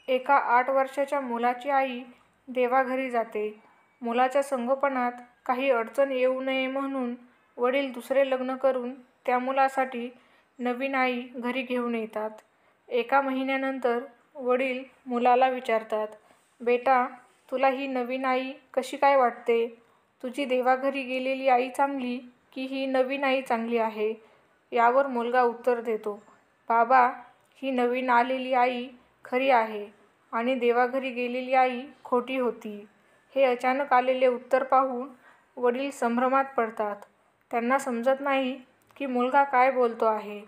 एका 8 वर्षाच्या मुलाची आई देवाघरी जाते. मुलाच्या संगोपनात काही अडचण येऊ नये म्हणून वडील दुसरे लग्न करून त्या मुलासाठी नवीन आई घरी घेऊन येतात. एका महिन्यानंतर वडील मुलाला विचारतात, "बेटा, तुला ही नवीन आई कशी काय वाटते? तुझी देवाघरी गेलेली आई चांगली की ही नवीन आई चांगली आहे?" यावर मुलगा उत्तर देतो, "बाबा, ही नवीन आलेली आई खरी आहे आणि देवाघरी गेलेली आई खोटी होती." हे अचानक आलेले उत्तर पाहून वडील संभ्रमात पडतात. त्यांना समजत नाही की मुलगा काय बोलतो आहे.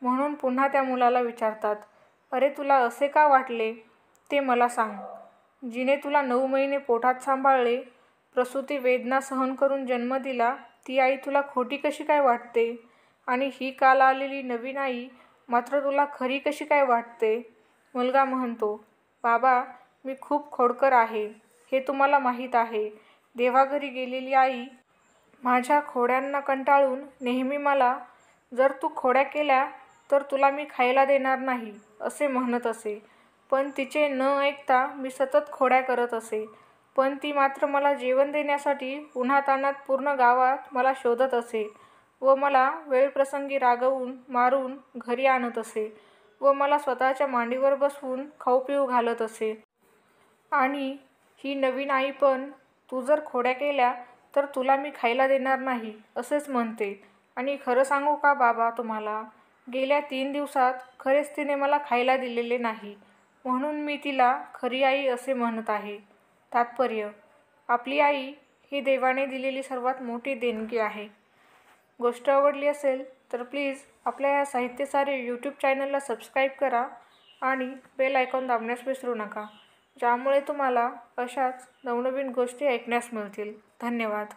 म्हणून पुन्हा त्या मुलाला विचारतात, "अरे, तुला असे का वाटले ते मला सांग. जिने तुला 9 महिने पोटात सांभाळले, प्रसूती वेदना सहन करून जन्म दिला, ती आई तुला खोटी कशी काय वाटते? आणि ही काल आलेली नवीन आई मात्र तुला खरी कशी काय वाटते?" मुलगा म्हणतो, "बाबा, मी खूप खोडकर आहे, हे तुम्हाला माहीत आहे. देवाघरी गेलेली आई माझ्या खोड्यांना कंटाळून नेहमी मला, 'जर तू खोड्या केल्या तर तुला मी खायला देणार नाही,' असे म्हणत असे. पण तिचे न ऐकता मी सतत खोड्या करत असे. पण ती मात्र मला जेवण देण्यासाठी उन्हातान्हात पूर्ण गावात मला शोधत असे व मला वेळप्रसंगी रागवून मारून घरी आणत असे व मला स्वतःच्या मांडीवर बसवून खाऊ-पिऊ घालत असे. आणि ही नवीन आई पण, 'तू जर खोड्या केल्या तर तुला मी खायला देणार नाही,' असेच म्हणते. आणि खरं सांगू का बाबा तुम्हाला, गेल्या 3 दिवसात खरेच तिने मला खायला दिलेले नाही. म्हणून मी तिला खरी आई असे म्हणत आहे." तात्पर्य: आपली आई ही देवाने दिलेली सर्वात मोठी देणगी आहे. गोष्ट आवडली असेल तर प्लीज आपल्या या साहित्यसारे यूट्यूब चॅनलला सबस्क्राईब करा आणि बेल आयकॉन दाबण्यास विसरू नका, ज्यामुळे तुम्हाला अशाच नवनवीन गोष्टी ऐकण्यास मिळतील. धन्यवाद.